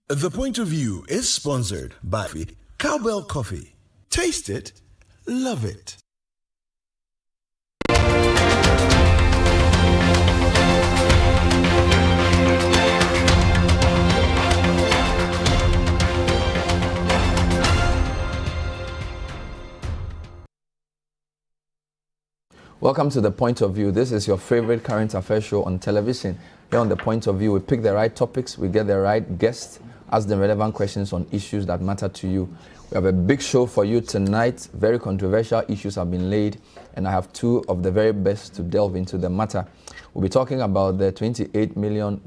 The Point of View is sponsored by Cowbell Coffee. Taste it, love it. Welcome to The Point of View. This is your favorite current affairs show on television. Here on The Point of View, we pick the right topics, we get the right guests, ask them relevant questions on issues that matter to you. We have a big show for you tonight. Very controversial issues have been laid, and I have two of the very best to delve into the matter. We'll be talking about the $28 million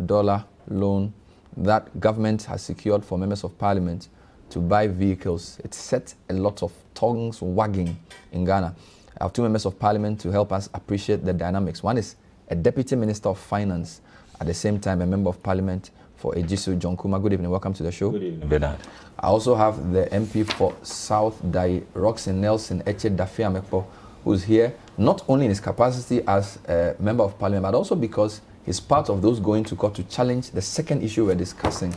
loan that government has secured for members of parliament to buy vehicles. It set a lot of tongues wagging in Ghana. I have two members of parliament to help us appreciate the dynamics. One is a deputy minister of finance, at the same time a member of parliament for Ejisu, John Kuma. Good evening, welcome to the show. Good evening, Bernard. I also have the MP for South Dai, Roxy Nelson Eche Dafiamekpo, who's here not only in his capacity as a member of parliament, but also because he's part of those going to court to challenge the second issue we're discussing,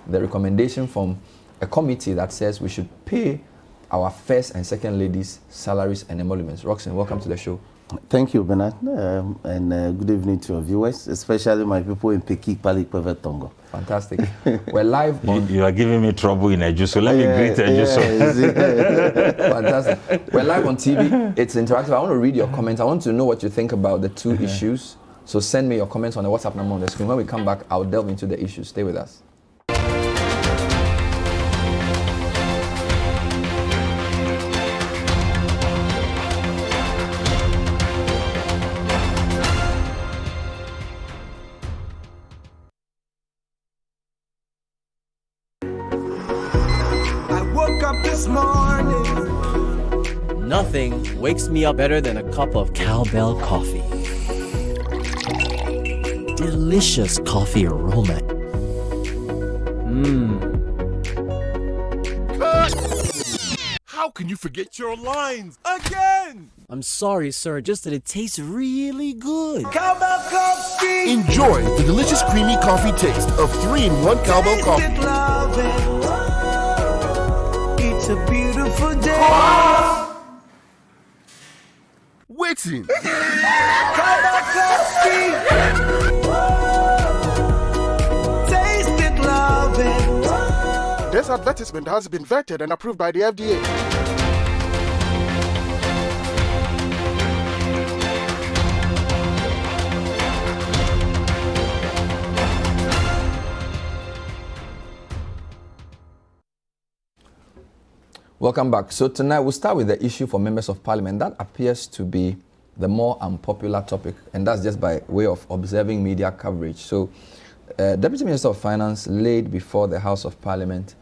the recommendation from a committee that says we should pay our first and second ladies' salaries and emoluments. Roxy, welcome to the show. Thank you, Bernard, and good evening to your viewers, especially my people in Peki, Pali, Peve, Tongo. Fantastic. We're live on... You are giving me trouble in Eju, so let me greet Eju. Fantastic. We're live on TV. It's interactive. I want to read your comments. I want to know what you think about the two issues. So send me your comments on the WhatsApp number on the screen. When we come back, I'll delve into the issues. Stay with us. Nothing wakes me up better than a cup of Cowbell coffee. Delicious coffee aroma. How can you forget your lines again? I'm sorry, sir, just that it tastes really good. Cowbell Coffee! Enjoy the delicious creamy coffee taste of 3-in-1 Cowbell Coffee. It's a beautiful day. Waiting. Cowbell Coffee! Taste it, love it. This advertisement has been vetted and approved by the FDA. Welcome back. So tonight we'll start with the issue for members of parliament. That appears to be the more unpopular topic, and that's just by way of observing media coverage. So Deputy Minister of Finance laid before the House of Parliament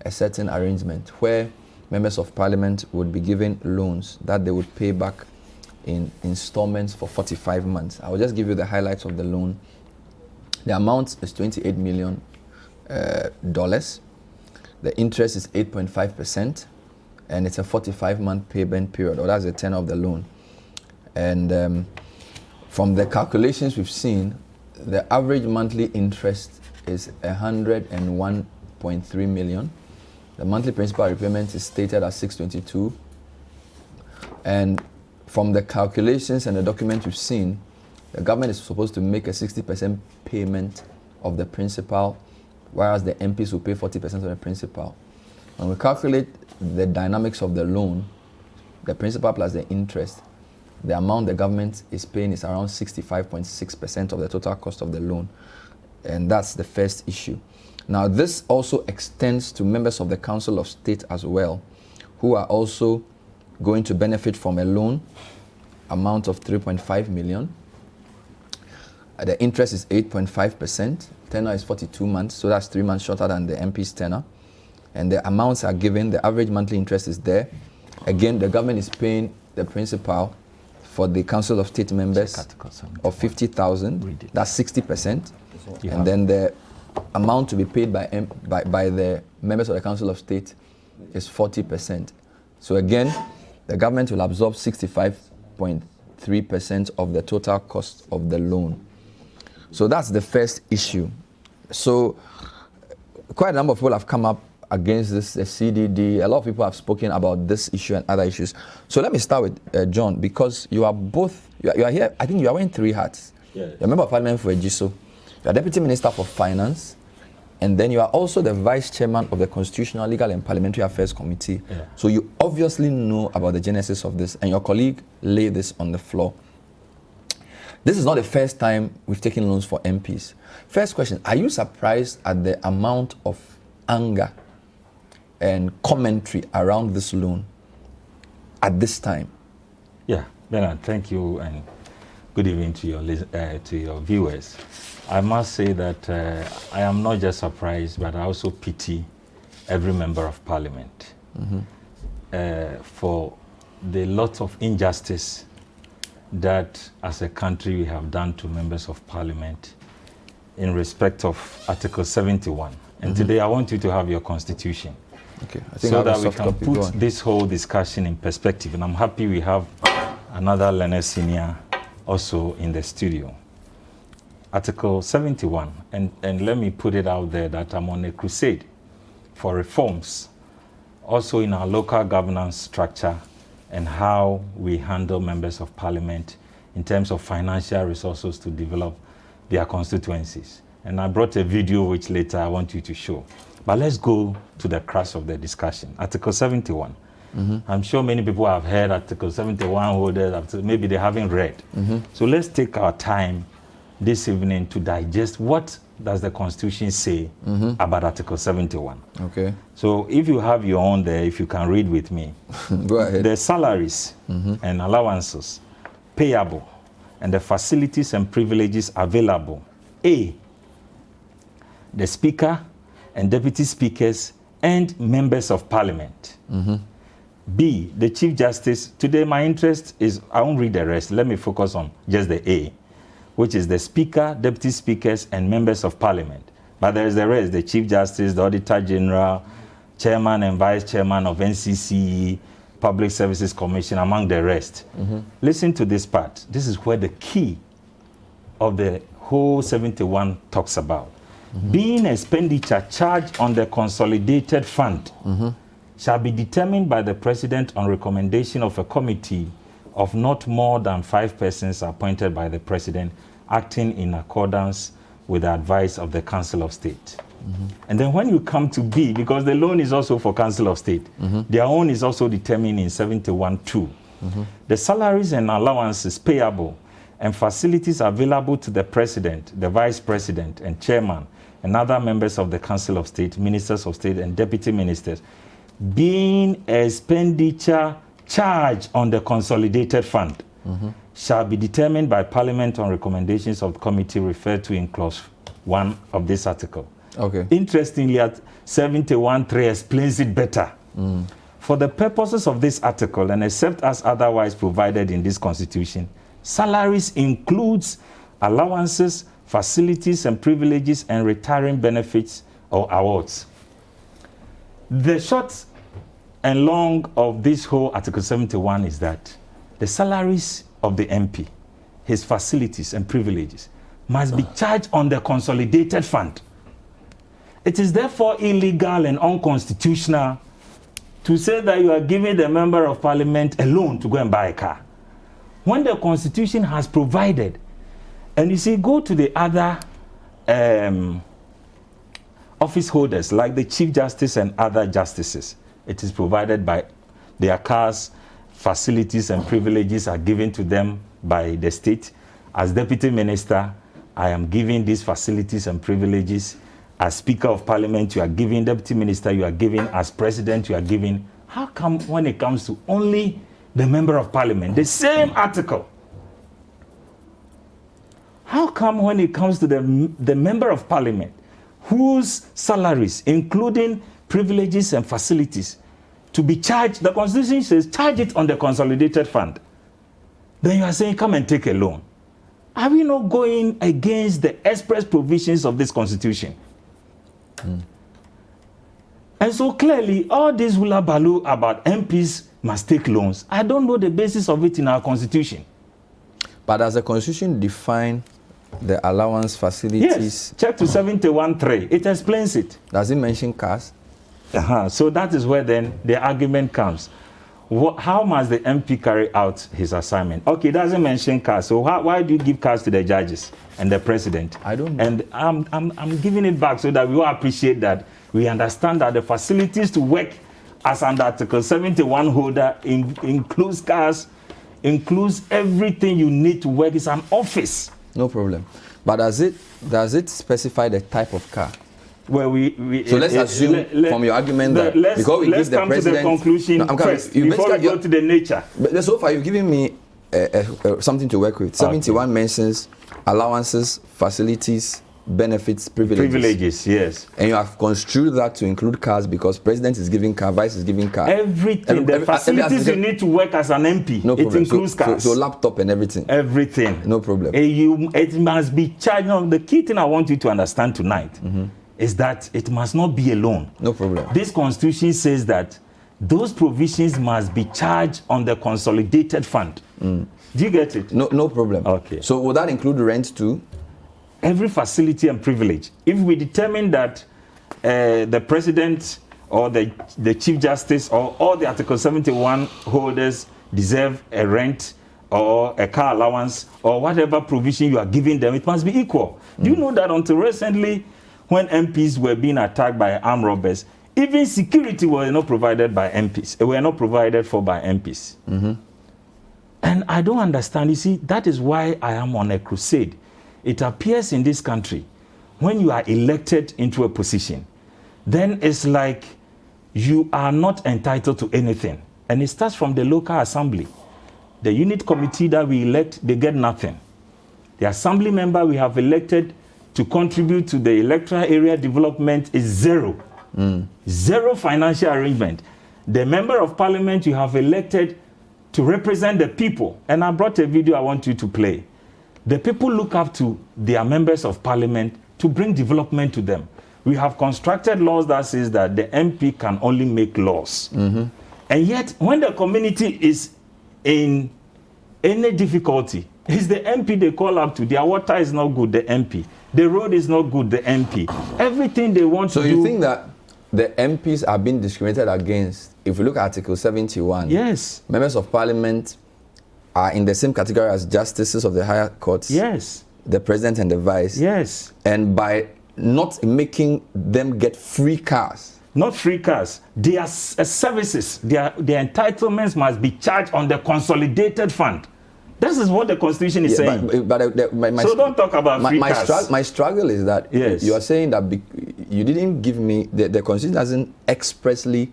a certain arrangement where members of parliament would be given loans that they would pay back in installments for 45 months. I will just give you the highlights of the loan. The amount is $28 million. The interest is 8.5%. And it's a 45-month payment period, or that's the tenor of the loan. And from the calculations we've seen, the average monthly interest is 101.3 million. The monthly principal repayment is stated at 622. And from the calculations and the document we've seen, the government is supposed to make a 60% payment of the principal, whereas the MPs will pay 40% of the principal. When we calculate the dynamics of the loan, the principal plus the interest, the amount the government is paying is around 65.6% of the total cost of the loan. And that's the first issue. Now, this also extends to members of the Council of State as well, who are also going to benefit from a loan amount of 3.5 million. The interest is 8.5%. Tenor is 42 months, so that's 3 months shorter than the MP's tenor. And the amounts are given, the average monthly interest is there. Again, the government is paying the principal for the Council of State members of 50,000, that's 60%. And then the amount to be paid by the members of the Council of State is 40%. So again, the government will absorb 65.3% of the total cost of the loan. So that's the first issue. So quite a number of people have come up against this CDD. A lot of people have spoken about this issue and other issues. So let me start with John, because you are both, you are here, I think you are wearing 3 hats. Yes. You're a member of parliament for Ejiso, you are Deputy Minister for Finance, and then you are also the Vice Chairman of the Constitutional, Legal and Parliamentary Affairs Committee. Yeah. So you obviously know about the genesis of this, and your colleague laid this on the floor. This is not the first time we've taken loans for MPs. First question, are you surprised at the amount of anger and commentary around this loan at this time? Yeah, Bernard, thank you, and good evening to your viewers. I must say that I am not just surprised, but I also pity every member of parliament for the lot of injustice that as a country we have done to members of parliament in respect of Article 71. And today I want you to have your constitution. Okay, I think so that we can put this whole discussion in perspective. And I'm happy we have another learner senior also in the studio. Article 71, and let me put it out there that I'm on a crusade for reforms also in our local governance structure and how we handle members of parliament in terms of financial resources to develop their constituencies. And I brought a video which later I want you to show. But let's go to the crux of the discussion. Article 71. I'm sure many people have heard Article 71 holders, maybe they haven't read. So let's take our time this evening to digest what does the Constitution say about Article 71. Okay. So if you have your own there, if you can read with me. Go ahead. The salaries and allowances payable and the facilities and privileges available. A, the Speaker and Deputy Speakers and members of Parliament. B, the Chief Justice. Today my interest is, I won't read the rest. Let me focus on just the A, which is the Speaker, Deputy Speakers, and members of Parliament. But there is the rest, the Chief Justice, the Auditor General, Chairman and Vice Chairman of NCCE, Public Services Commission, among the rest. Listen to this part. This is where the key of the whole 71 talks about. Being expenditure charged on the consolidated fund shall be determined by the President on recommendation of a committee of not more than 5 persons appointed by the President, acting in accordance with the advice of the Council of State. And then when you come to B, because the loan is also for Council of State, their own is also determined in 71(2). The salaries and allowances payable and facilities available to the President, the Vice President, and Chairman, and other members of the Council of State, Ministers of State, and Deputy Ministers, being expenditure charged on the consolidated fund, shall be determined by Parliament on recommendations of the committee referred to in clause 1 of this article. Okay. Interestingly, at 71(3) explains it better. For the purposes of this article, and except as otherwise provided in this Constitution, salaries includes allowances, facilities and privileges, and retiring benefits or awards. The short and long of this whole Article 71 is that the salaries of the MP, his facilities and privileges, must be charged on the consolidated fund. It is therefore illegal and unconstitutional to say that you are giving the member of parliament a loan to go and buy a car, when the Constitution has provided. And you see, go to the other office holders, like the Chief Justice and other justices. It is provided by their cars, facilities and privileges are given to them by the state. As Deputy Minister, I am giving these facilities and privileges. As Speaker of Parliament, you are giving. Deputy Minister, you are giving. As President, you are giving. How come when it comes to only the Member of Parliament, the same article, how come when it comes to the Member of Parliament, whose salaries, including privileges and facilities, to be charged, the Constitution says charge it on the consolidated fund, then you are saying come and take a loan? Are we not going against the express provisions of this Constitution? And so clearly, all this hula baloo about MPs must take loans, I don't know the basis of it in our Constitution. But as the Constitution defines the allowance facilities. Yes, check to 71.3. It explains it. Does it mention cars? So that is where then the argument comes. How must the MP carry out his assignment? Okay, it doesn't mention cars. So why do you give cars to the judges and the president? I don't know. And I'm giving it back so that we all appreciate that. We understand that the facilities to work as an Article 71 holder includes cars, includes everything you need to work. It's an office. No problem. But does it specify the type of car? Well, so let's assume from your argument that because we give the president... Let's come to the conclusion first before we go to the nature. But so far, you've given me something to work with. 71 mentions allowances, facilities, benefits, privileges. Privileges, yes. And you have construed that to include cars because president is giving car, vice is giving car. Everything. The facilities you need to work as an MP. No problem. It includes cars. So laptop and everything. Everything. No problem. It must be charged. Now, the key thing I want you to understand tonight is that it must not be a loan. No problem. This constitution says that those provisions must be charged on the consolidated fund. Do you get it? No problem. Okay. So will that include rent too? Every facility and privilege. If we determine that the president or the chief justice or all the Article 71 holders deserve a rent or a car allowance or whatever provision you are giving them, it must be equal. Do you know that until recently, when MPs were being attacked by armed robbers, even security were not provided by MPs. They were not provided for by MPs. And I don't understand. You see, that is why I am on a crusade. It appears in this country, when you are elected into a position, then it's like you are not entitled to anything. And it starts from the local assembly. The unit committee that we elect, they get nothing. The assembly member we have elected to contribute to the electoral area development is zero. Zero financial arrangement. The member of parliament you have elected to represent the people, and I brought a video I want you to play. The people look up to their members of parliament to bring development to them. We have constructed laws that says that the MP can only make laws. And yet, when the community is in any difficulty, it's the MP they call up to. Their water is not good, the MP. The road is not good, the MP. Everything they want to do... So you think that the MPs are being discriminated against? If you look at Article 71, yes, members of parliament are in the same category as justices of the higher courts. Yes. The president and the vice. Yes. And by not making them get free cars. Not free cars. Their services, their entitlements must be charged on the consolidated fund. This is what the Constitution is saying. So don't talk about free cars. My struggle is that you are saying that you didn't give me, the Constitution doesn't expressly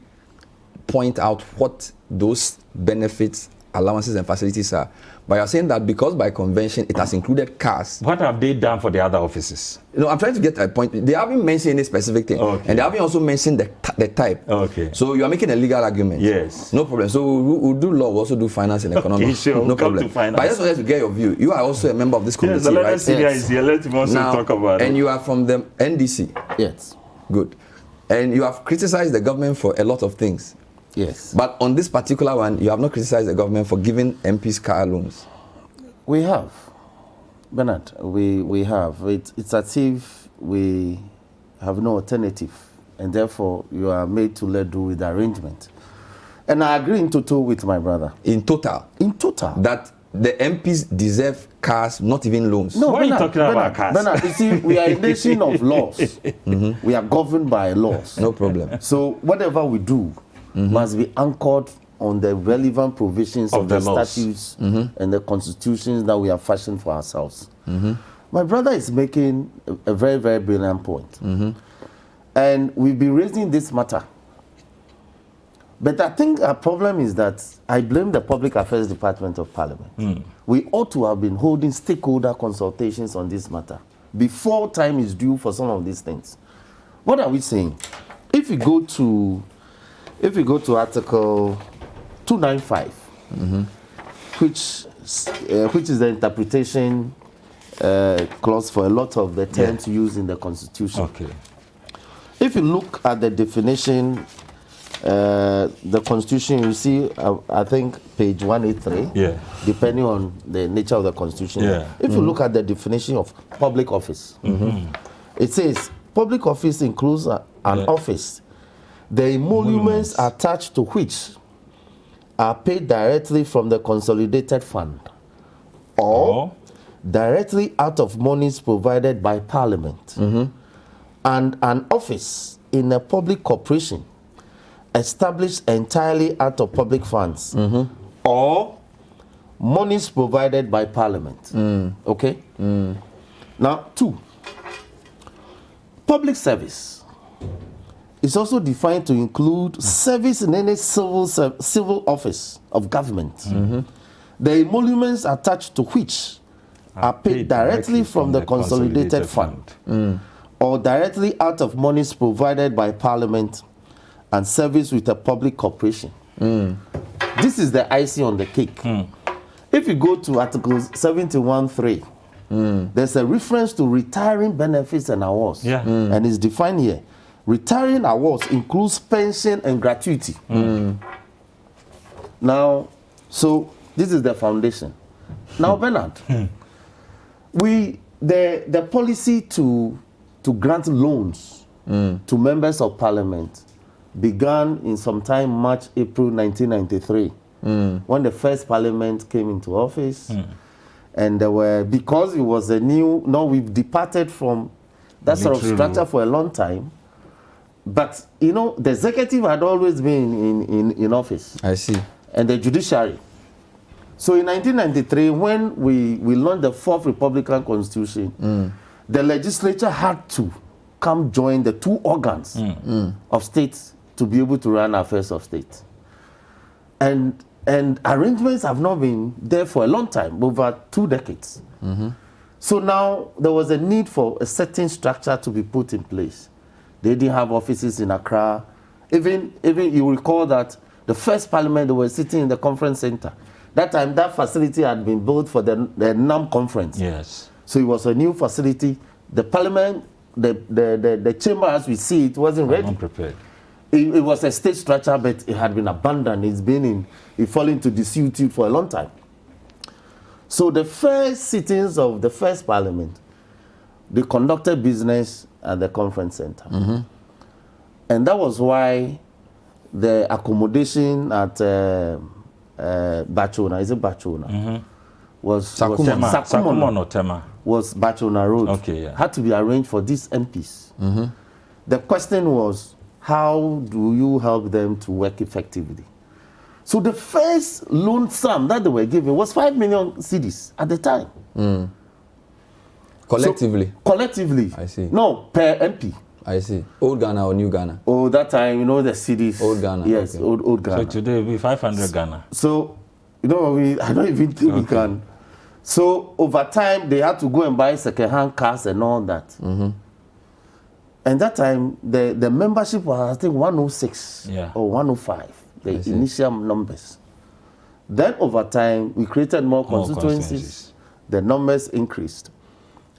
point out what those benefits, allowances and facilities are. But you're saying that because by convention it has included cars. What have they done for the other offices? No, I'm trying to get a point. They haven't mentioned any specific thing. Okay. And they haven't also mentioned the type. Okay. So you are making a legal argument. Yes. No problem. So we'll do law, we'll also do finance and economics. Okay, sure. No problem. But I just wanted to get your view. You are also a member of this committee, yes, right? Yes. Let him also talk about it. And you are from the NDC. Yes. Good. And you have criticized the government for a lot of things. Yes. But on this particular one, you have not criticized the government for giving MPs car loans. We have, Bernard. We have. It's as if we have no alternative, and therefore you are made to let do with the arrangement. And I agree in total with my brother. In total. In total. That the MPs deserve cars, not even loans. No, why are you talking about cars? Bernard, you see, we are a nation of laws. We are governed by laws. No problem. So whatever we do must be anchored on the relevant provisions of the statutes and the constitutions that we have fashioned for ourselves. My brother is making a very, very brilliant point. And we've been raising this matter. But I think our problem is that I blame the Public Affairs Department of Parliament. We ought to have been holding stakeholder consultations on this matter before time is due for some of these things. What are we saying? If we go to Article 295, which is the interpretation clause for a lot of the terms used in the Constitution. Okay. If you look at the definition the Constitution, you see, I think page 183. Yeah. Depending on the nature of the Constitution. Yeah. If you look at the definition of public office, it says public office includes an office, the emoluments attached to which are paid directly from the consolidated fund or directly out of monies provided by Parliament, and an office in a public corporation established entirely out of public funds or monies provided by Parliament. Okay? Now, 2, public service is also defined to include service in any civil office of government. The emoluments attached to which are paid directly from the consolidated fund or directly out of monies provided by Parliament and service with a public corporation. This is the icing on the cake. If you go to Article 71(3), there's a reference to retiring benefits and awards, and it's defined here. Retiring awards includes pension and gratuity. Now, so this is the foundation. Now, Bernard, the policy to grant loans to members of Parliament began in sometime March, April 1993, when the first Parliament came into office. And there were, because it was a new, now we've departed from that sort of structure for a long time. But, you know, the executive had always been in office. I see. And the judiciary. So in 1993, when we launched the 4th Republican Constitution, the legislature had to come join the 2 organs of states to be able to run affairs of state. And arrangements have not been there for a long time, over 2 decades. So now there was a need for a certain structure to be put in place. They didn't have offices in Accra. Even you recall that the first Parliament, they were sitting in the conference center. That time, that facility had been built for the NAM conference. Yes. So it was a new facility. The Parliament, the chamber as we see it, wasn't ready. Not prepared. It was a state structure, but it had been abandoned. It fell into disuse for a long time. So the first sittings of the first Parliament, they conducted business at the conference center. And that was why the accommodation at Bachona, is it Bachona? Was Sakuma or Tema? Was Bachona Road. Okay, yeah. Had to be arranged for these MPs. The question was, how do you help them to work effectively? So the first loan sum that they were given was 5 million cedis at the time. Collectively? So, collectively. I see. No, per MP. I see. Old Ghana or New Ghana? Oh, that time, you know, the cedis. Old Ghana. Yes, okay. old Ghana. So today it'll be 500 Ghana. So, you know, I don't even think we can. So over time, they had to go and buy second-hand cars and all that. And that time, the membership was, I think, 106 or 105, the initial numbers. Then over time, we created more constituencies. The numbers increased.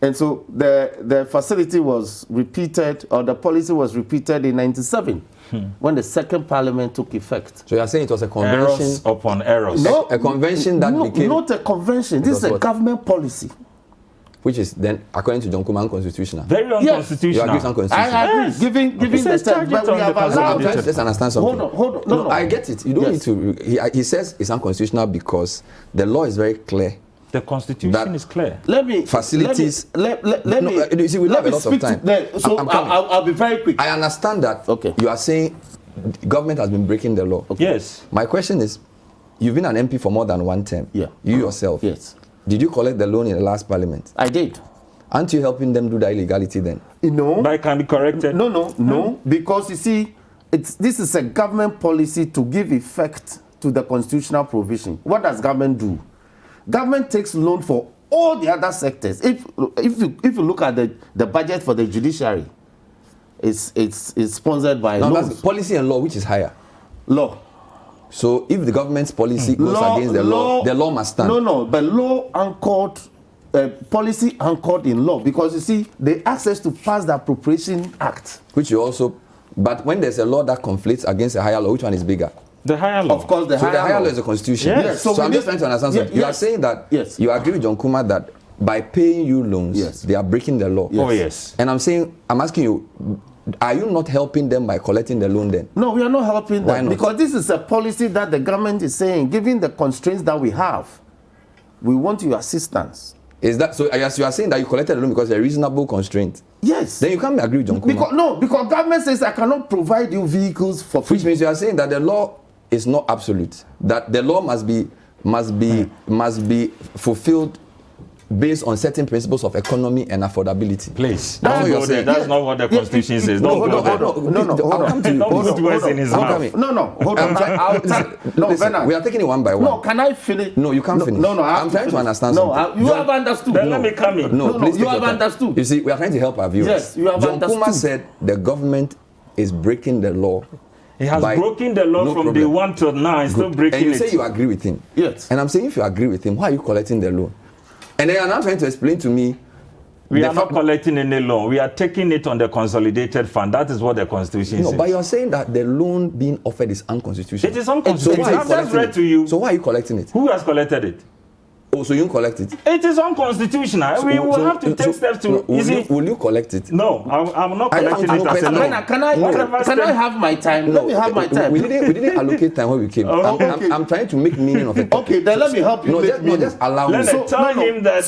And so the facility was repeated, or the policy was repeated in 97, when the second Parliament took effect. So you're saying it was a convention? Errors upon errors. No, a convention that became... Not a convention. This is a government policy. Which is then, according to John Kuman, constitutional. Very unconstitutional. You agree it's unconstitutional? I agree. Giving the term, but we have allowed... Let's understand something. Hold on. No, I get it. You don't need to... He says it's unconstitutional because the law is very clear. The Constitution is clear. Let me... Facilities... Let me... See, we have a lot of time. So I'll be very quick. I understand that you are saying the government has been breaking the law. Okay. Yes. My question is, you've been an MP for more than one term. Yeah. You yourself. Yes. Did you collect the loan in the last Parliament? I did. Aren't you helping them do the illegality then? No. But it can be corrected. No. Because you see, this is a government policy to give effect to the constitutional provision. What does government do? Government takes loan for all the other sectors. If you look at the budget for the judiciary, it's sponsored by now loans. that's policy and law, which is higher? Law. So if the government's policy goes against the law must stand. No, but law anchored, policy anchored in law, because you see, the access to pass the Appropriation Act, which you also But when there's a law that conflicts against a higher law, which one is bigger? The higher law. Of course, the So higher the higher law law is the constitution. Yes. So I'm just trying to understand something. You are saying that you agree with John Kuma that by paying you loans, they are breaking the law. Oh, yes. And I'm asking you, are you not helping them by collecting the loan then? No, we are not helping them. Why not? Because this is a policy that the government is saying, given the constraints that we have, we want your assistance. Is that so? Yes, you are saying that you collected the loan because of a reasonable constraint. Yes. Then you can't agree with John Kuma. Because government says I cannot provide you vehicles for free. Which means you are saying that the law is not absolute. That the law must be fulfilled based on certain principles of economy and affordability. Please. That's what you're Go there. saying. That's not what the Constitution says. No, Don't go there. I'll come to you. Don't put words in his mouth. No, hold on. Listen, we are taking it one by one. No, can I finish? No, you can't finish. No, I'm trying to understand something. You have understood. Then let me come in. No, please you take have your time. understood. You see, we are trying to help our viewers. Yes, you have John understood. Kuma said the government is breaking the law. He has broken the law from day one to now. He's still breaking and you it. say you agree with him. Yes. And I'm saying if you agree with him, why are you collecting the loan? And then you're now trying to explain to me. We are not collecting any loan. We are taking it on the consolidated fund. That is what the Constitution says. No, but you're saying that the loan being offered is unconstitutional. It is unconstitutional. So I've just read to you. So why are you collecting it? Who has collected it? Oh, so you don't collect it? It is unconstitutional. We will have to take steps to. Will you collect it? No, I'm not collecting it as a loan. Can I have my time? Let me have my time. We didn't allocate time when we came. I'm trying to make meaning of it. Okay, then let me help you. Just allow me. Tell him that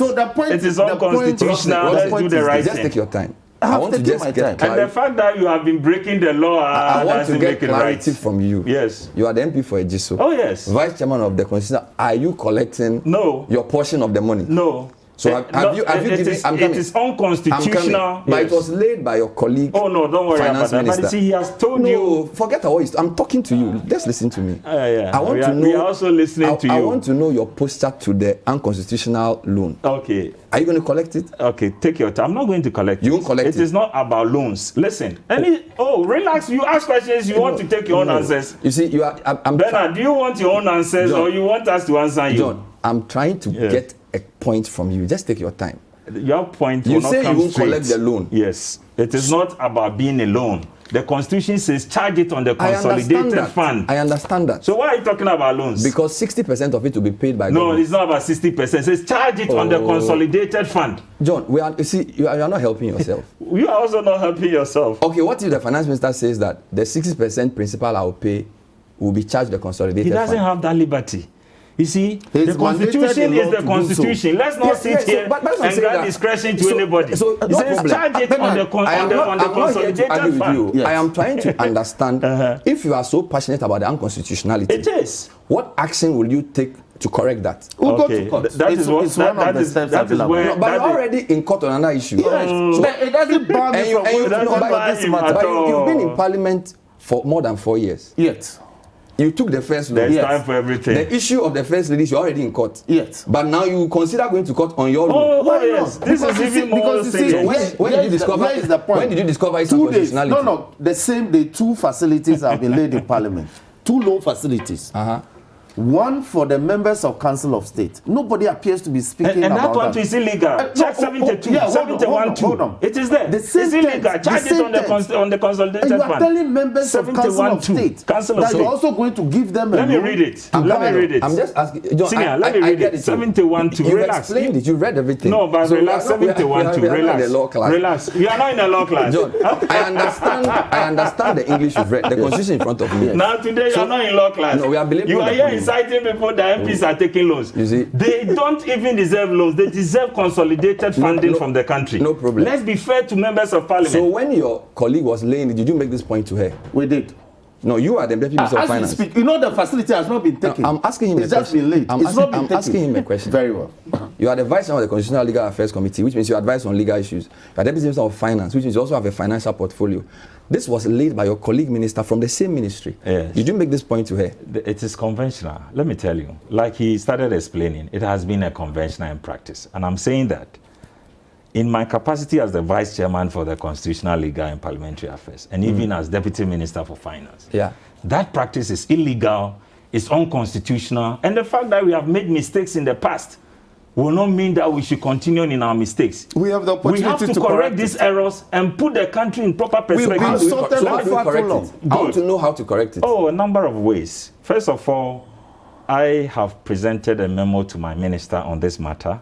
it is unconstitutional. Let's do the right thing. Just take your time. I want to just get clarity. And the fact that you have been breaking the law, I want to get clarity right. from you. Yes. You are the MP for Ejiso. Oh, yes. Vice Chairman of the Constitution. Are you collecting your portion of the money? No. So have you given? It is unconstitutional. But it was laid by your colleague. Oh no, don't worry about that. But you see, he has told you. Forget what I'm talking to you. Just listen to me. I want to know. We are also listening to you. I want to know your posture to the unconstitutional loan. Okay. Are you going to collect it? Okay, take your time. I'm not going to collect it. You won't collect it. It is not about loans. Listen. Relax. You ask questions. You want to take your own answers. You see, you are. Bernard, do you want your own answers, John, or you want us to answer you? John, I'm trying to get a point from you. Just take your time. Your point you will not say come you won't straight. Collect the loan. Yes. It is not about being a loan. The Constitution says charge it on the consolidated fund. I understand that. So why are you talking about loans? Because 60% of it will be paid by government. No, it's not about 60%. It says charge it on the consolidated fund. John, you are not helping yourself. You are also not helping yourself. Okay, what if the finance minister says that the 60% principal I will pay will be charged the consolidated fund? He doesn't have that liberty. You see, the Constitution is the Constitution. So. Let's not sit here and grant discretion to anybody. So it says charge it on the consolidated fund. Yes. I am trying to understand if you are so passionate about the unconstitutionality. It is. What action will you take to correct that? We'll go to court. That is one of the steps available. But you're already in court on another issue. Yes. So it doesn't bar me from going to court on this matter. But you've been in parliament for more than 4 years. Yes. You took the first law. There's time for everything. The issue of the first lady is you're already in court. Yes. But now you consider going to court on your law. Oh, yes. This is even more serious. When did you discover its unconstitutionality? No. The same day, 2 facilities have been laid in parliament. 2 loan facilities. One for the members of Council of State. Nobody appears to be speaking about that. And that one is illegal. Check 72, 71, it is there. It's illegal. Charge it on the consolidated fund. You are telling members of Council of State that you're also going to give them a loan. Let me read it. I'm just asking. John, Senior, let me read it. 71-2. You explained it. You read everything. No, but relax. 71-2. Relax. You are not in a law class. John, I understand the English you've read. The Constitution in front of me. Now today you are not in law class. No, we are believing. You are here inciting people that MPs are taking loans. You see, they don't even deserve loans. They deserve consolidated funding from the country. No problem. Let's be fair to members of parliament. So when your colleague was laying it, did you make this point to her? We did. No, you are the Deputy Minister of Finance. You know the facility has not been taken. I'm asking him a question. It's just been laid. I'm asking him a question. Very well. You are the Vice Chairman of the Constitutional Legal Affairs Committee, which means you advise on legal issues. You are Deputy Minister of Finance, which means you also have a financial portfolio. This was laid by your colleague minister from the same ministry. Yes. Did you make this point to her? It is conventional. Let me tell you, like he started explaining, it has been a conventional in practice. And I'm saying that in my capacity as the Vice Chairman for the Constitutional Legal and Parliamentary Affairs, and even as Deputy Minister for Finance, that practice is illegal, it's unconstitutional, and the fact that we have made mistakes in the past will not mean that we should continue in our mistakes. We have the opportunity we have to correct these errors and put the country in proper perspective. How do we correct it? I want to know how to correct it. Oh, a number of ways. First of all, I have presented a memo to my minister on this matter.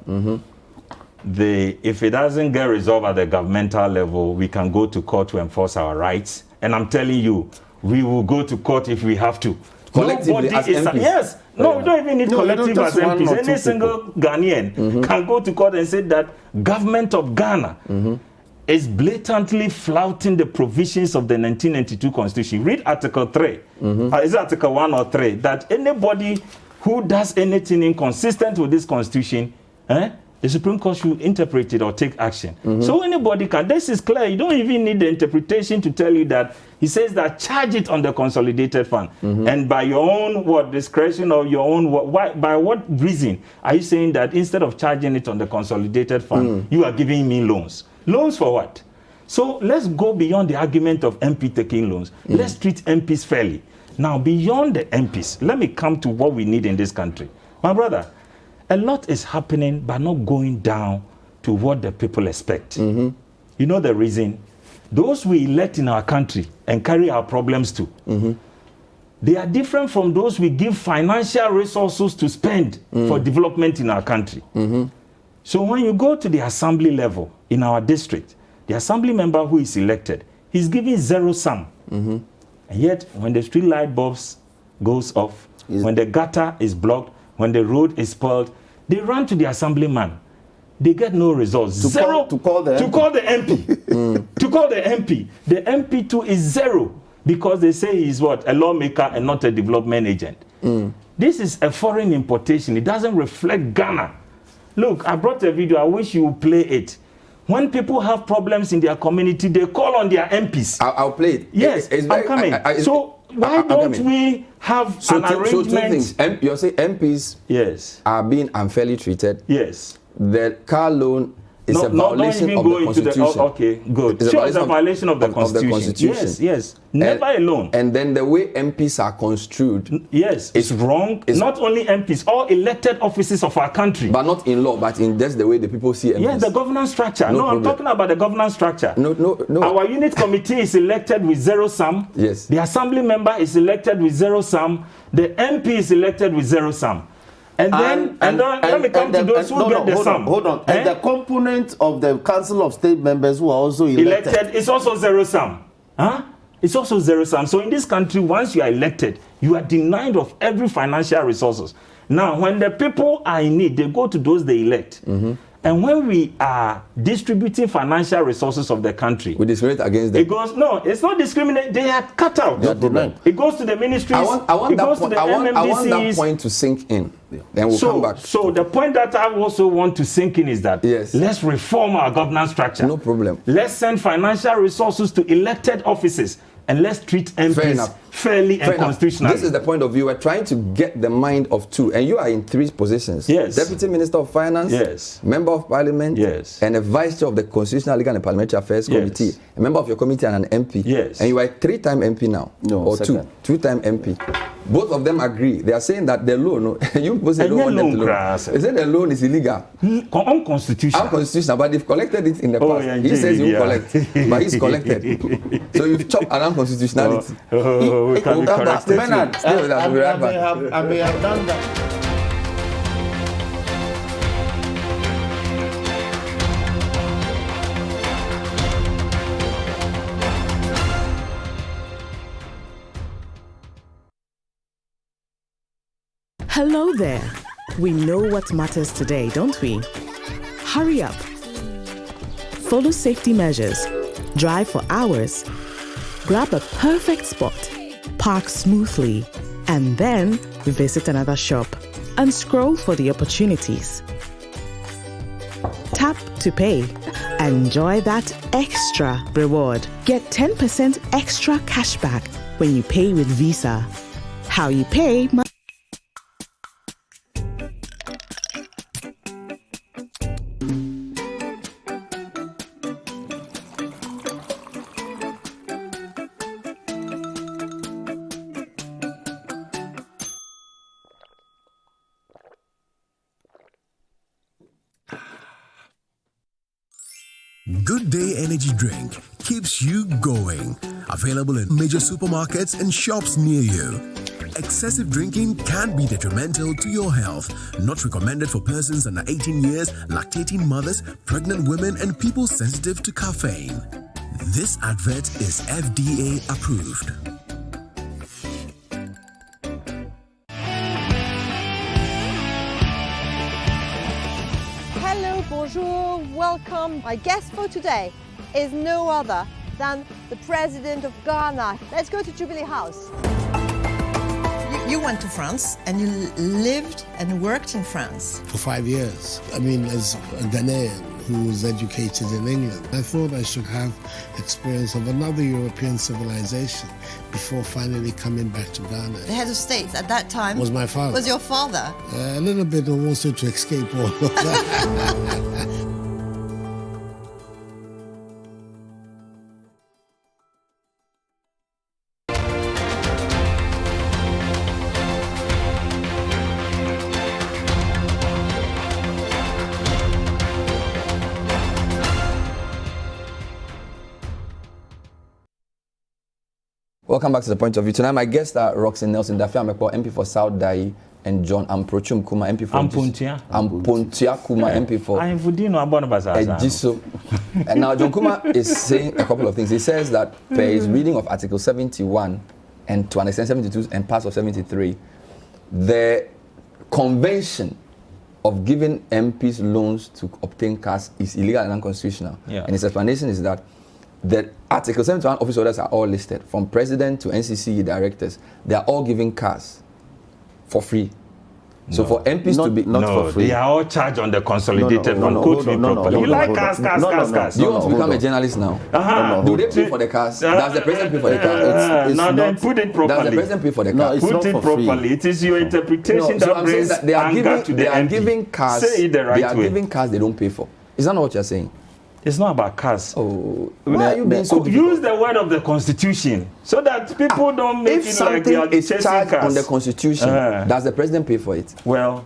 If it doesn't get resolved at the governmental level, we can go to court to enforce our rights. And I'm telling you, we will go to court if we have to. Collectively as MPs? Yes. No, we don't even need collective as MPs. Any single Ghanaian can go to court and say that government of Ghana is blatantly flouting the provisions of the 1992 Constitution. Read Article 3. Is it Article 1 or 3? That anybody who does anything inconsistent with this Constitution, the Supreme Court should interpret it or take action. So anybody can. This is clear. You don't even need the interpretation to tell you that. He says that charge it on the consolidated fund. And by your own discretion or your own by what reason are you saying that instead of charging it on the consolidated fund, you are giving me loans? Loans for what? So let's go beyond the argument of MP taking loans. Let's treat MPs fairly. Now, beyond the MPs, let me come to what we need in this country. My brother, a lot is happening, but not going down to what the people expect. You know the reason? Those we elect in our country and carry our problems to, they are different from those we give financial resources to spend for development in our country. So when you go to the assembly level in our district, the assembly member who is elected, he's giving zero sum. And yet, when the street light bulbs goes off, when the gutter is blocked, when the road is spoiled, they run to the assemblyman. They get no results. To call the MP. To call the MP. The MP too is zero because they say he's what? A lawmaker and not a development agent. This is a foreign importation. It doesn't reflect Ghana. Look, I brought a video. I wish you would play it. When people have problems in their community, they call on their MPs. I'll play it. Yes, I'm coming. So why don't we have an arrangement? So two things. You're saying MPs are being unfairly treated. Yes. The car loan is a violation of the Constitution. Okay, good. It's a violation of the Constitution. Yes. Never alone. And then the way MPs are construed. Yes, it's wrong. It's not only MPs, all elected offices of our country. But not in law, but in just the way the people see MPs. Yes, the governance structure. No, I'm talking about the governance structure. No. Our unit committee is elected with zero sum. Yes. The assembly member is elected with zero sum. The MP is elected with zero sum. And then let me come to those who get the sum. Hold on. And the component of the Council of State members who are also elected is also zero sum. It's also zero sum. So in this country, once you are elected, you are denied of every financial resources. Now, when the people are in need, they go to those they elect. And when we are distributing financial resources of the country, we discriminate against them. It's not discriminate. They are cut out. It goes to the ministries. I want that point to sink in. Then we'll come back. So the point that I also want to sink in is that let's reform our governance structure. No problem. Let's send financial resources to elected offices. And let's treat MPs fairly and constitutionally. This is the point of view. We're trying to get the mind of two. And you are in three positions. Yes. Deputy Minister of Finance. Yes. Member of Parliament. Yes. And a Vice Chair of the Constitutional, Legal and Parliamentary Affairs Committee. A member of your committee and an MP. Yes. And you are a three-time MP now. No, or second. Two-time MP. Both of them agree. They are saying that the loan, you people say don't want them to loan. They say the loan is illegal. Unconstitutional. Unconstitutional, but they've collected it in the past. He says he will collect, but he's collected. So you've chopped an unconstitutionality. We can be corrected. Bernard, I may have done that. Hello there. We know what matters today, don't we? Hurry up. Follow safety measures. Drive for hours. Grab a perfect spot. Park smoothly. And then visit another shop and scroll for the opportunities. Tap to pay. Enjoy that extra reward. Get 10% extra cashback when you pay with Visa. How you pay must Good Day Energy Drink keeps you going. Available in major supermarkets and shops near you. Excessive drinking can be detrimental to your health. Not recommended for persons under 18 years, lactating mothers, pregnant women, and people sensitive to caffeine. This advert is FDA approved. Hello, bonjour, welcome. My guest for today is no other than the President of Ghana. Let's go to Jubilee House. You went to France and you lived and worked in France. For 5 years. I mean, as a Ghanaian who was educated in England, I thought I should have experience of another European civilization before finally coming back to Ghana. The head of state at that time was my father. Was your father? A little bit also to escape all of that. Welcome back to The Point of View. Tonight, my guests are Roxy Nelson Daffy Amekpo, MP for South Dai, and John Amprochum Kuma, MP for Ampuntia Kuma, MP for Ejiso. And now John Kuma is saying a couple of things. He says that per his reading of Article 71 and to an extent 72 and parts of 73, the convention of giving MPs loans to obtain cars is illegal and unconstitutional. Yeah. And his explanation is that the Article 71 office orders are all listed, from president to NCC directors. They are all giving cars for free. So for MPs to be not for free, they are all charged on the consolidated fund. You like cars. Do you want to become a journalist now? Do they pay for the cars? Does the president pay for the cars? No, then put it properly. Does the president pay for the cars? Put it properly. It is your interpretation that brings anger to the MP. They are giving cars. Say it the right way. They are giving cars they don't pay for. Is that not what you're saying? It's not about cars. Oh, why are you being so difficult? Use the word of the Constitution so that people don't make it like they are chasing cars. On the Constitution, does the president pay for it? Well,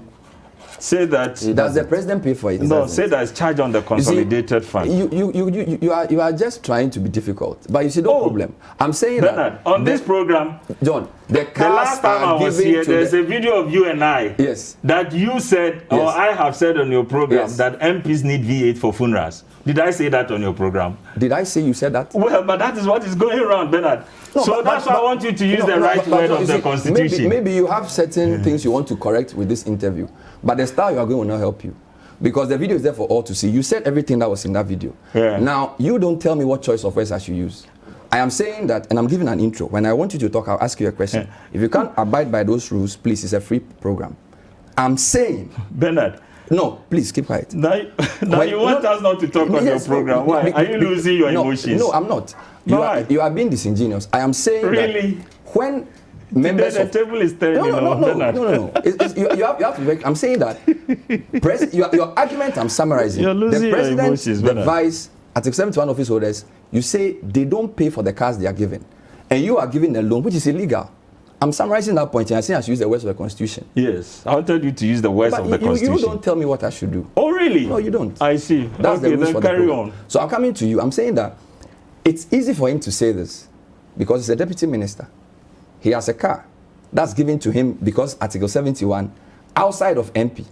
say that. Does the president pay for it? No, say that it's charged on the consolidated fund. You are just trying to be difficult, but you see no problem. I'm saying Bernard, on this program, John, the last time I was here, there's a video of you and I. Yes. That you said, or I have said on your program, that MPs need V8 for funerals. Did I say that on your program? Did I say you said that? Well, but that is what is going around, Bernard. No, so that's why I want you to use the right word of the Constitution. Maybe you have certain things you want to correct with this interview, but the style you are going will not help you. Because the video is there for all to see. You said everything that was in that video. Yeah. Now, you don't tell me what choice of words I should use. I am saying that, and I'm giving an intro. When I want you to talk, I'll ask you a question. Yeah. If you can't abide by those rules, please, it's a free program. I'm saying... Bernard. No, please keep quiet. Now you want us not to talk on your program. Why? Are you losing your emotions? No, I'm not. You are being disingenuous. I am saying really? That when members the table is turning no. You have to make, I'm saying that your argument I'm summarizing. You're losing the president, your emotions, the vice, Article 71 office holders, you say they don't pay for the cars they are given. And you are giving a loan, which is illegal. I'm summarizing that point and I say I should use the words of the Constitution. Yes, I wanted you to use the words of the Constitution. You don't tell me what I should do. Oh, really? No, you don't. I see. That's the rules for the carry on. So I'm coming to you. I'm saying that it's easy for him to say this because he's a deputy minister. He has a car that's given to him because Article 71, outside of MP.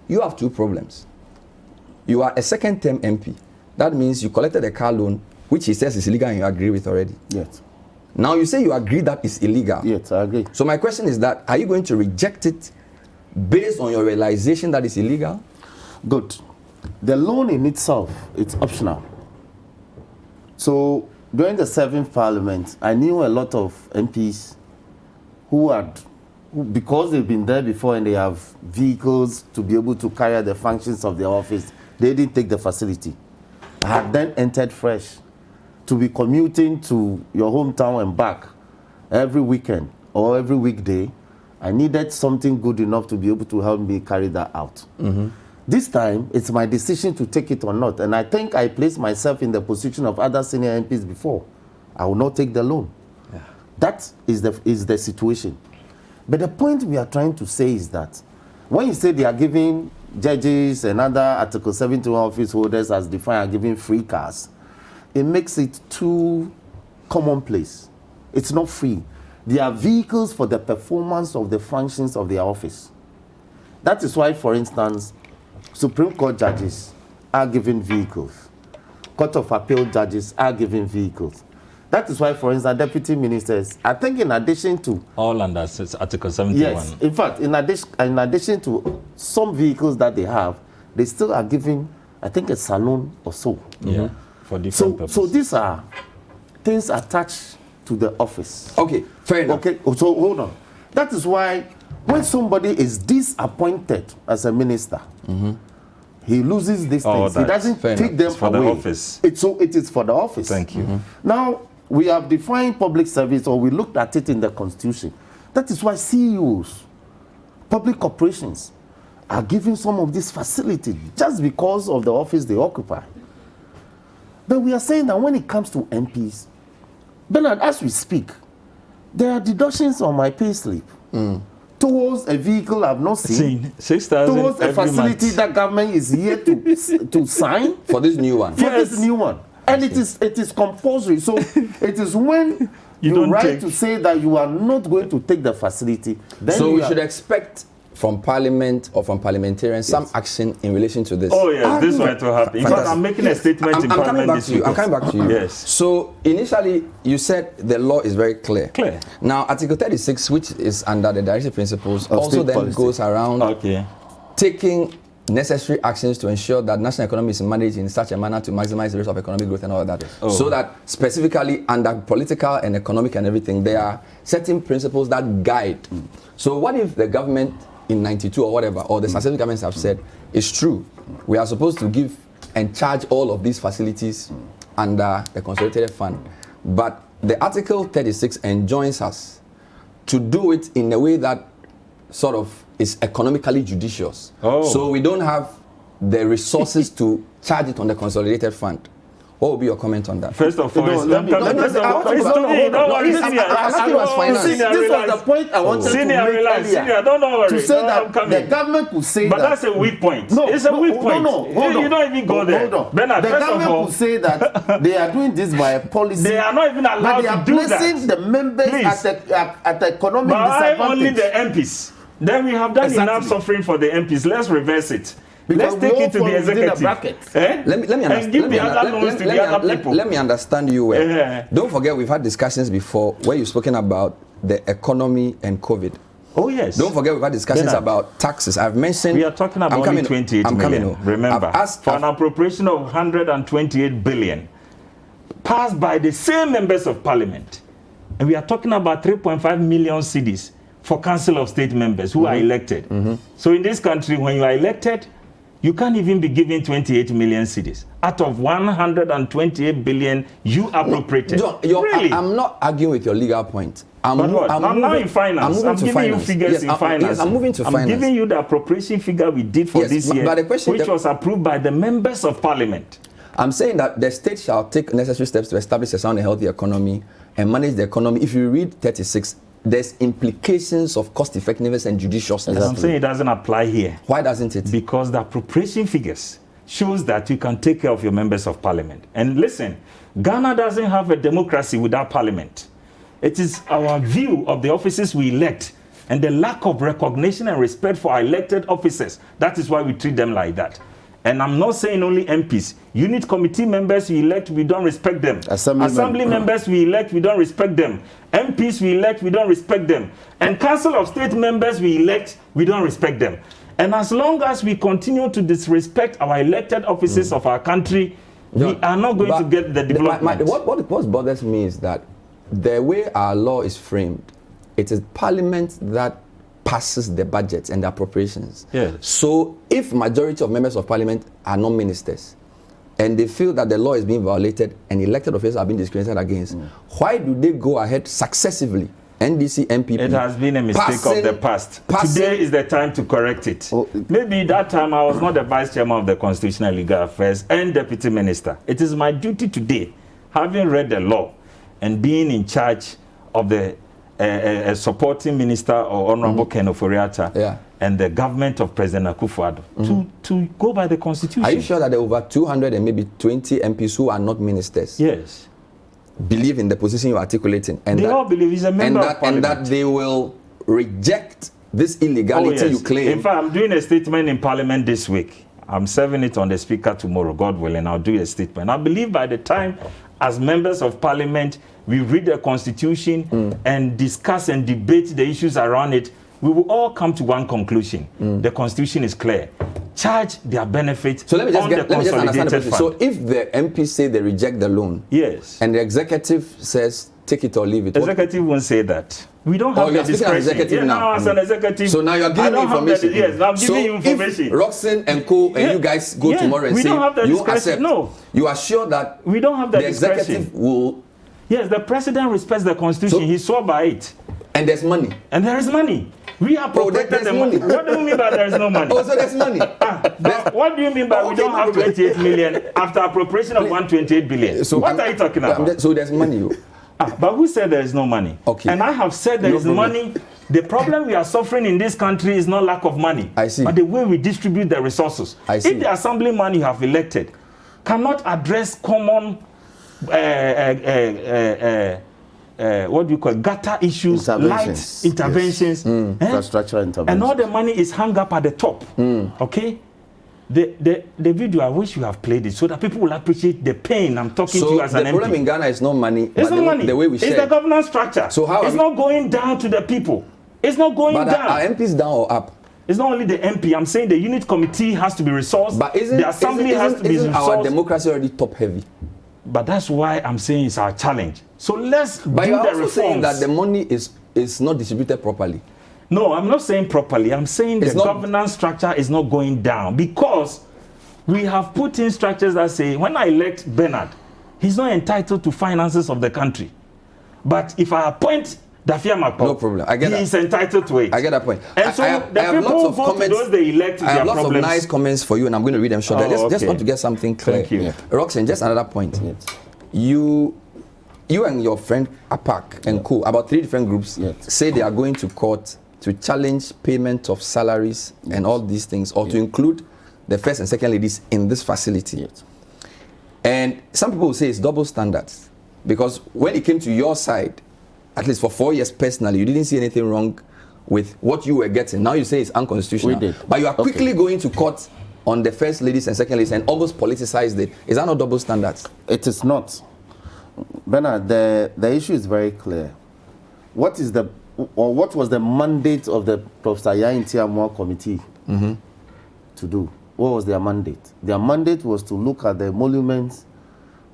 You have two problems. You are a second-term MP. That means you collected a car loan, which he says is illegal and you agree with already. Yes. Now you say you agree that it's illegal. Yes, I agree. So my question is that, are you going to reject it based on your realization that it's illegal? Good. The loan in itself, it's optional. So during the 7th Parliament, I knew a lot of MPs who because they've been there before and they have vehicles to be able to carry out the functions of their office, they didn't take the facility. I had then entered fresh. To be commuting to your hometown and back every weekend or every weekday, I needed something good enough to be able to help me carry that out. Mm-hmm. This time, it's my decision to take it or not. And I think I placed myself in the position of other senior MPs before. I will not take the loan. Yeah. That is the situation. But the point we are trying to say is that when you say they are giving judges and other Article 71 office holders as defined are given free cars, it makes it too commonplace. It's not free. They are vehicles for the performance of the functions of their office. That is why, for instance, Supreme Court judges are given vehicles. Court of Appeal judges are given vehicles. That is why, for instance, deputy ministers, I think in addition to... All under Article 71. Yes. In fact, in addition to some vehicles that they have, they still are given, I think, a saloon or so. Yeah, for different purposes. So these are things attached to the office. Okay, fair enough. Okay, so hold on. That is why when somebody is disappointed as a minister, he loses these things. He doesn't take them for away. the office. It is for the office. Thank you. Now, we have defined public service, or we looked at it in the Constitution. That is why CEOs, public corporations, are given some of these facilities just because of the office they occupy. But we are saying that when it comes to MPs, Bernard, as we speak, there are deductions on my pay slip towards a vehicle I've not seen, 6,000 towards a facility that government is here to sign for this new one. For this new one. And it is compulsory. So it is when you write to say that you are not going to take the facility. Then so we should expect from Parliament or from parliamentarians some action in relation to this. Oh yes, this one to happen. In fact, I'm making a statement in Parliament this week. I'm coming back to you. Yes. So initially, you said the law is very clear. Clear. Now, Article 36, which is under the directive principles, also then goes around taking necessary actions to ensure that national economy is managed in such a manner to maximize the rate of economic growth and all of that. So that specifically under political and economic and everything, there are certain principles that guide. So what if the government in 92 or whatever, or the successive governments have said, it's true, we are supposed to give and charge all of these facilities under the consolidated fund, but the Article 36 enjoins us to do it in a way that sort of is economically judicious. So we don't have the resources to charge it on the consolidated fund. What would be your comment on that? First of all, this was the point I wanted to make earlier. To say that the government could say that. But that's a weak point. No, it's a weak point. Hold on. You don't even go there. Bernard, the government could say that they are doing this by a policy. They are not even allowed to do that. They are placing the members at the economic disadvantage. But only the MPs. Then we have done enough suffering for the MPs. Let's reverse it. Let's take it to the executive. Let me understand you well. Don't forget, we've had discussions before where you've spoken about the economy and COVID. Oh yes. Don't forget, we've had discussions about taxes. I've mentioned. We are talking about only 28 million. Remember, for an appropriation of 128 billion, passed by the same members of Parliament, and we are talking about 3.5 million cedis for Council of State members who are elected. So in this country, when you are elected, you can't even be given 28 million cedis out of 128 billion you appropriated. Really? I'm not arguing with your legal point. I'm now in finance. I'm giving you figures in finance. Yes, I'm moving to finance. I'm giving you the appropriation figure we did for this year, but the question which was approved by the members of Parliament. I'm saying that the state shall take necessary steps to establish a sound and healthy economy and manage the economy. If you read 36, there's implications of cost effectiveness and judiciousness. I'm saying it doesn't apply here. Why doesn't it? Because the appropriation figures shows that you can take care of your members of Parliament. And listen, Ghana doesn't have a democracy without Parliament. It is our view of the offices we elect and the lack of recognition and respect for our elected officers. That is why we treat them like that. And I'm not saying only MPs. Unit committee members we elect, we don't respect them. Assembly members we elect, we don't respect them. MPs we elect, we don't respect them. And Council of State members we elect, we don't respect them. And as long as we continue to disrespect our elected officers of our country, we are not going to get the development. What bothers me is that the way our law is framed, it is Parliament that passes the budgets and the appropriations. Yes. So if majority of members of Parliament are not ministers and they feel that the law is being violated and elected officials are being discriminated against, why do they go ahead successively? NDC, MPP. It has been a mistake of the past. Today is the time to correct it. Maybe that time I was not the vice chairman of the Constitutional and Legal Affairs and deputy minister. It is my duty today, having read the law and being in charge of the a supporting minister or Honorable Ken Oforiatta and the government of President Akufo-Addo to go by the constitution. Are you sure that there are over 200 and maybe 20 MPs who are not ministers? Yes. Believe in the position you're articulating, and they all believe he's a member of parliament, and that they will reject this illegality you claim. In fact, I'm doing a statement in parliament this week. I'm serving it on the speaker tomorrow, God willing. I'll do a statement. I believe by the time, as members of parliament, we read the constitution and discuss and debate the issues around it, we will all come to one conclusion. The constitution is clear. Charge their benefits. So let me just understand the fund. So if the MPs say they reject the loan, yes, and the executive says take it or leave it, executive won't say that. We don't have the discretion. Now. As an executive. So now you're giving me information. Yes, I'm giving you information. If Roxanne and Co and you guys go tomorrow and say you accept, you are sure that we don't have the executive will. Yes, the president respects the constitution. He swore by it. And there's money. And there is money. We appropriated the money. What do you mean by there is no money? Oh, so there's money. What do you mean by we don't have 28 million after appropriation of 128 billion? So what are you talking about? So there's money. But who said there is no money? Okay. And I have said there is money. The problem we are suffering in this country is not lack of money. I see. But the way we distribute the resources. I see. If the assemblyman you have elected cannot address common what do you call it? Gutter issues, light interventions, infrastructure interventions, and all the money is hung up at the top. Okay, the video, I wish you have played it so that people will appreciate the pain I'm talking to you as an MP. The problem in Ghana is not money. It's not money. The way we share. It's the governance structure. So how it's not going down to the people. It's not going down. Are MPs down or up? It's not only the MP. I'm saying the unit committee has to be resourced. But the assembly has to be resourced. Our democracy already top heavy? But that's why I'm saying it's our challenge. So let's do the reforms. But you're also saying that the money is not distributed properly. No, I'm not saying properly. I'm saying the governance structure is not going down because we have put in structures that say when I elect Bernard, he's not entitled to finances of the country. But if I appoint Dafia Makpo, no problem. I get that. He's entitled to it. I get that point. And so the people who vote to those they elect, I have lots of nice comments for you, and I'm going to read them shortly. Just want to get something clear. Thank you. Roxanne, just another point. Yes. You and your friend Apak and Co, about 3 different groups, say they are going to court to challenge payment of salaries and all these things, or to include the first and second ladies in this facility. And some people will say it's double standards, because when it came to your side, at least for 4 years personally, you didn't see anything wrong with what you were getting. Now you say it's unconstitutional. We did. But you are quickly going to court on the first ladies and second ladies and almost politicized it. Is that not double standards? It is not. Bernard, the issue is very clear. What was the mandate of the Professor Yain Tiamwa committee to do? What was their mandate? Their mandate was to look at the emoluments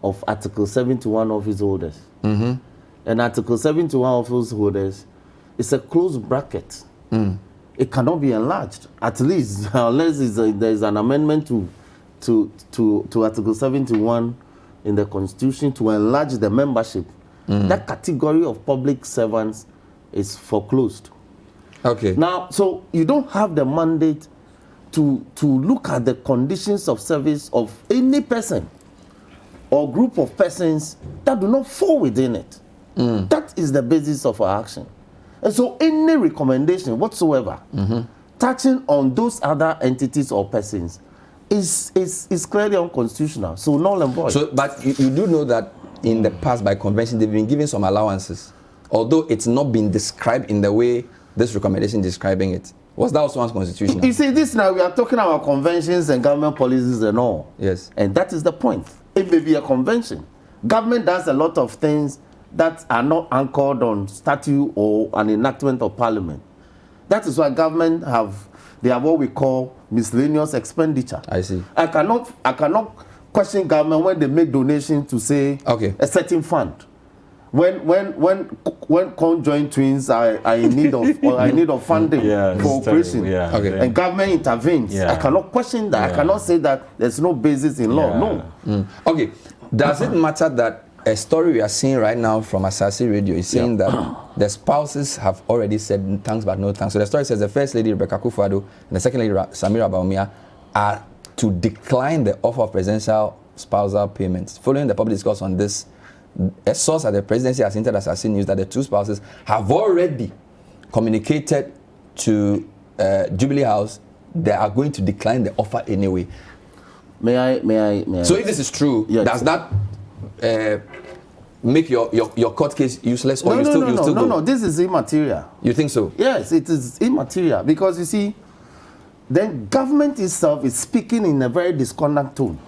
of Article 71 office holders. And Article 71 office holders is a closed bracket. It cannot be enlarged, at least unless there is an amendment to Article 71 in the Constitution to enlarge the membership. That category of public servants is foreclosed. Okay. Now, so you don't have the mandate to look at the conditions of service of any person or group of persons that do not fall within it. That is the basis of our action. And so any recommendation whatsoever touching on those other entities or persons is clearly unconstitutional. So null and void. So, but you do know that in the past by convention they've been given some allowances, although it's not been described in the way this recommendation is describing it. Was that also unconstitutional? You see, this now we are talking about conventions and government policies and all. Yes. And that is the point. It may be a convention. Government does a lot of things that are not anchored on statute or an enactment of parliament. That is why government they have what we call miscellaneous expenditure. I see. I cannot question government when they make donations to say a certain fund. When conjoined twins are in need of funding for operation, and government intervenes, I cannot question that. I cannot say that there's no basis in law. No. Okay. Does it matter that a story we are seeing right now from Asasi Radio is saying that the spouses have already said thanks but no thanks? So the story says the first lady Rebecca Akufo-Addo and the second lady Samira Baumia are to decline the offer of presidential spousal payments. Following the public discourse on this, a source at the presidency has hinted at Asasi News that the two spouses have already communicated to Jubilee House, they are going to decline the offer anyway. May I? So if this is true, does that make your court case useless, or No, this is immaterial. You think so? Yes, it is immaterial, because you see, then government itself is speaking in a very discordant tone.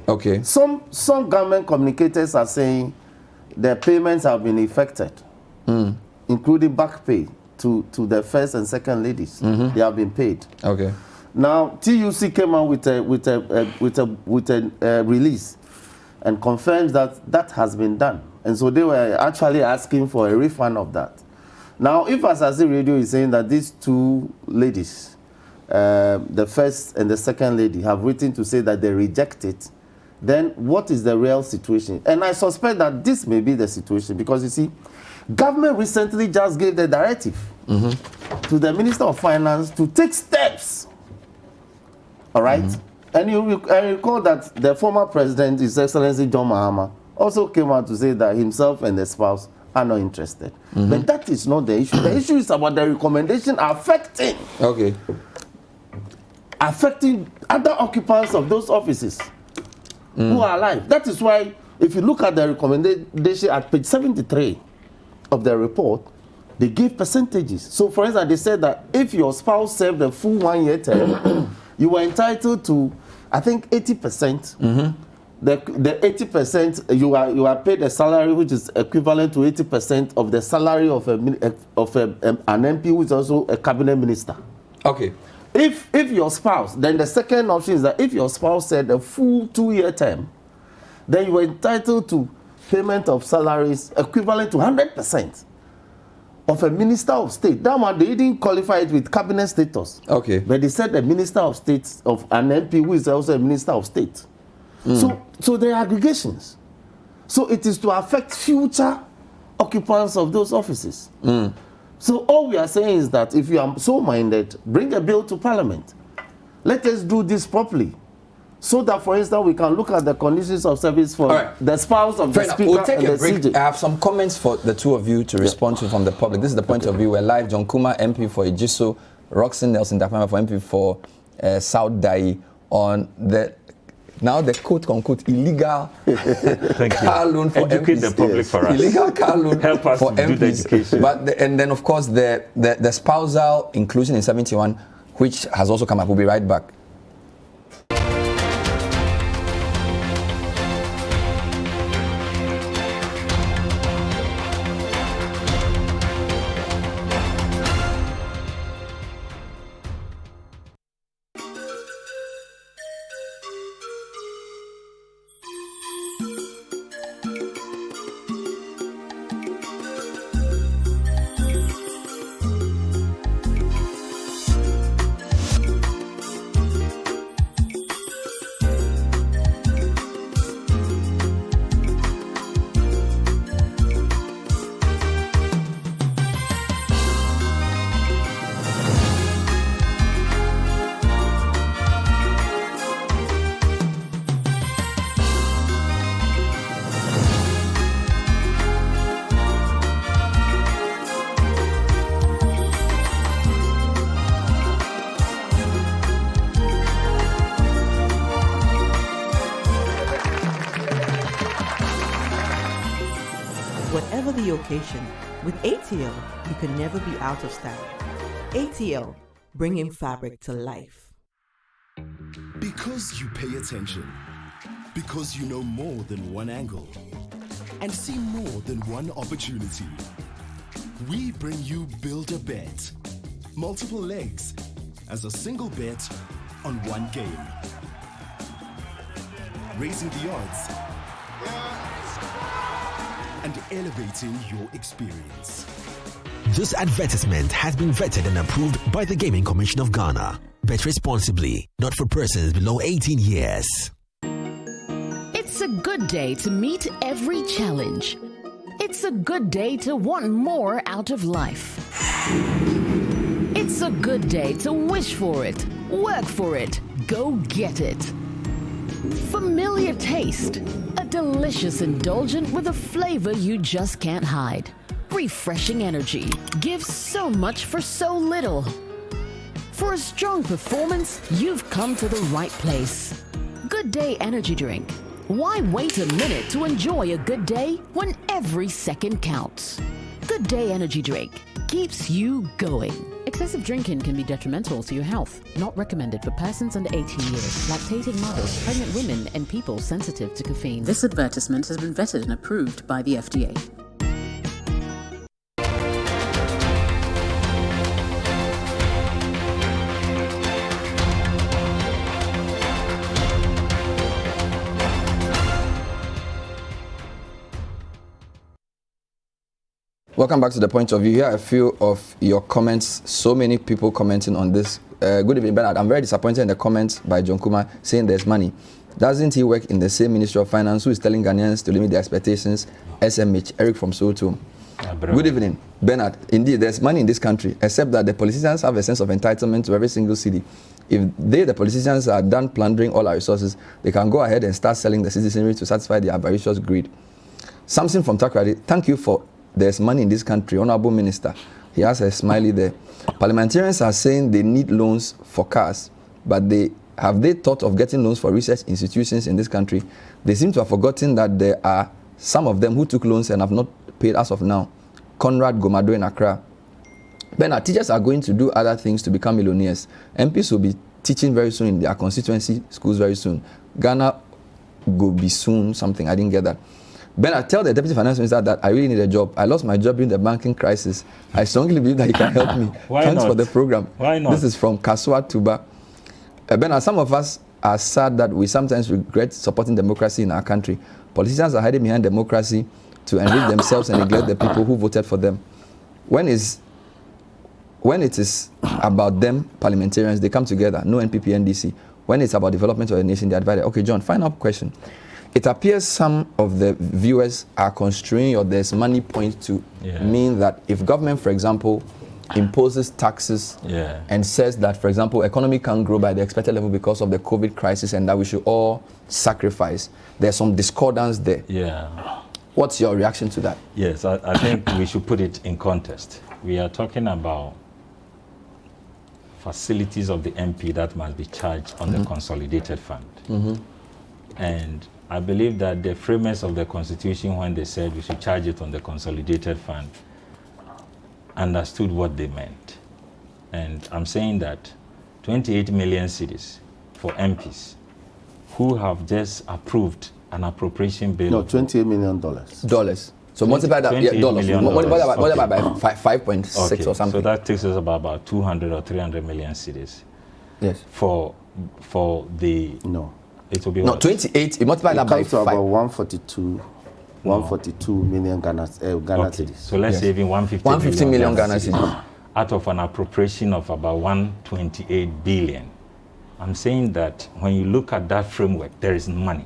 Okay. Some government communicators are saying their payments have been effected, including back pay to the first and second ladies. They have been paid. Okay. Now TUC came out with a release and confirms that has been done, and so they were actually asking for a refund of that. Now, if Asase Radio is saying that these two ladies, the first and the second lady, have written to say that they reject it, then what is the real situation? And I suspect that this may be the situation, because you see, government recently just gave the directive to the Minister of Finance to take steps. All right? And I recall that the former president, His Excellency John Mahama, also came out to say that himself and the spouse are not interested. But that is not the issue. The issue is about the recommendation affecting other occupants of those offices who are alive. That is why, if you look at the recommendation at page 73 of the report, they give percentages. So, for instance, they said that if your spouse served a full 1 year term, you were entitled to, I think, 80%. The 80%, you are paid a salary which is equivalent to 80% of the salary of an MP who is also a cabinet minister. Okay. If your spouse, then the second option is that if your spouse said a full 2 year term, then you are entitled to payment of salaries equivalent to 100% of a minister of state. That one, they didn't qualify it with cabinet status. Okay. But they said a minister of state, of an MP who is also a minister of state. So there are aggregations. So it is to affect future occupants of those offices. So all we are saying is that if you are so minded, bring a bill to Parliament. Let us do this properly, so that, for instance, we can look at the conditions of service for the spouse of the Speaker. We'll take and a the break. CJ. I have some comments for the two of you to respond to from the public. This is the point of view. We're live. John Kuma, MP for Ejiso, Roxanne Nelson Dapama for MP for South Dai, on the quote-unquote illegal car loan for Educate MPs. the public for us. Illegal car loan Help us for to do the MPs. education. And then, of course, the spousal inclusion in 71, which has also come up. We'll be right back. Whatever the occasion, with ATL, you can never be out of style. ATL, bringing fabric to life. Because you pay attention. Because you know more than one angle. And see more than one opportunity. We bring you Build a Bet. Multiple legs as a single bet on one game. Raising the odds. And elevating your experience. This advertisement has been vetted and approved by the Gaming Commission of Ghana. Bet responsibly, not for persons below 18 years. It's a good day to meet every challenge. It's a good day to want more out of life. It's a good day to wish for it, work for it, go get it. Familiar taste. A delicious indulgent with a flavor you just can't hide. Refreshing energy. Gives so much for so little. For a strong performance, you've come to the right place. Good Day Energy Drink. Why wait a minute to enjoy a good day when every second counts? Good Day Energy Drink keeps you going. Excessive drinking can be detrimental to your health. Not recommended for persons under 18 years, lactating mothers, pregnant women, and people sensitive to caffeine. This advertisement has been vetted and approved by the FDA. Welcome back to The Point of View. Here are a few of your comments. So many people commenting on this. Good evening, Bernard. I'm very disappointed in the comments by John Kuma saying there's money. Doesn't he work in the same Ministry of Finance who is telling Ghanaians to limit their expectations? SMH, Eric from Soto. Good evening, Bernard. Indeed, there's money in this country, except that the politicians have a sense of entitlement to every single city. If the politicians, are done plundering all our resources, they can go ahead and start selling the citizenry to satisfy their avaricious greed. Samson from Takrady, thank you for there's money in this country, Honorable Minister. He has a smiley there. Parliamentarians are saying they need loans for cars, but have they thought of getting loans for research institutions in this country? They seem to have forgotten that there are some of them who took loans and have not paid as of now. Conrad Gomado in Accra. Bernard, teachers are going to do other things to become millionaires. MPs will be teaching very soon in their constituency schools very soon. Ghana will be soon something. I didn't get that. Bernard, tell the Deputy Finance Minister that I really need a job. I lost my job during the banking crisis. I strongly believe that he can help me. Thanks for the program. Why not? This is from Kaswa Tuba. Bernard, some of us are sad that we sometimes regret supporting democracy in our country. Politicians are hiding behind democracy to enrich themselves and neglect the people who voted for them. When it is about them, parliamentarians, they come together. No NPP, NDC. When it's about development of the nation, they are divided. Okay, John, final question. It appears some of the viewers are construing or there's money point to mean that if government, for example, imposes taxes and says that, for example, economy can't grow by the expected level because of the COVID crisis and that we should all sacrifice, there's some discordance there. Yeah. What's your reaction to that? Yes, I think we should put it in context. We are talking about facilities of the MP that must be charged on the consolidated fund. And I believe that the framers of the Constitution, when they said we should charge it on the consolidated fund, understood what they meant. And I'm saying that 28 million cedis for MPs who have just approved an appropriation bill. No, $28 million. Dollars. So multiply that, dollars. Multiply by 5.6 or something. So that takes us about 200 or 300 million cedis. Yes. For the... No. It will be no, 28, you multiply that by 5. About 142 million Ghana cedis. So let's say even 150 million Ghana cedis. Out of an appropriation of about 128 billion. I'm saying that when you look at that framework, there is money.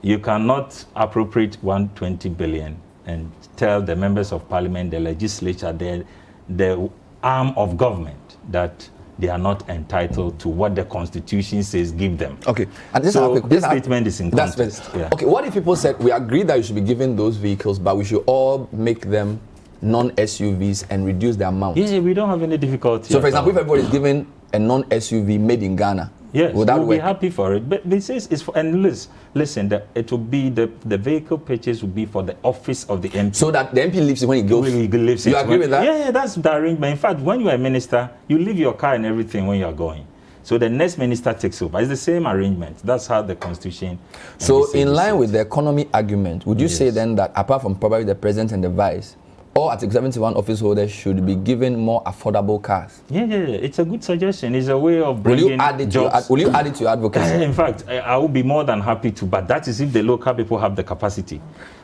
You cannot appropriate 120 billion and tell the members of parliament, the legislature, the arm of government that they are not entitled to what the Constitution says give them. Okay. And this statement is in context. Okay, what if people said, we agree that you should be given those vehicles, but we should all make them non-SUVs and reduce the amount? Yeah, we don't have any difficulty. So, for example, if everybody is given a non-SUV made in Ghana, yes, would that we'll work? be happy for it. But this is for, and listen, it will be the vehicle purchase will be for the office of the MP. So that the MP leaves it when he goes. He leaves you agree with that? Yeah, that's the arrangement. In fact, when you are a minister, you leave your car and everything when you are going. So the next minister takes over. It's the same arrangement. That's how the Constitution. So in line with the economy argument, would you say then that apart from probably the president and the vice, all Article 71 office holders should be given more affordable cars? Yeah. It's a good suggestion. It's a way of bringing will you add it to your advocacy? In fact, I will be more than happy to, but that is if the local people have the capacity.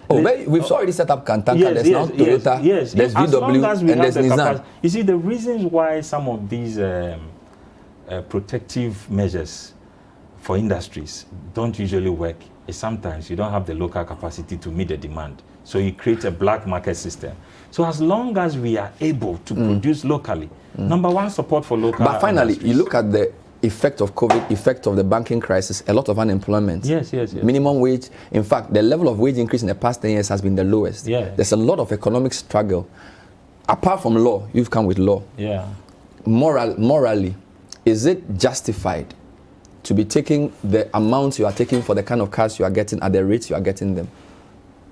Oh, we've already set up Kantanka. There's now Toyota, there's VW, and there's Nissan. You see, the reasons why some of these protective measures for industries don't usually work is sometimes you don't have the local capacity to meet the demand. So you create a black market system. So as long as we are able to produce locally, number one, support for local But finally, industries. you look at the effect of COVID, effect of the banking crisis, a lot of unemployment. Yes. Minimum wage. In fact, the level of wage increase in the past 10 years has been the lowest. Yeah. There's a lot of economic struggle. Apart from law, you've come with law. Yeah. morally, is it justified to be taking the amount you are taking for the kind of cars you are getting at the rates you are getting them?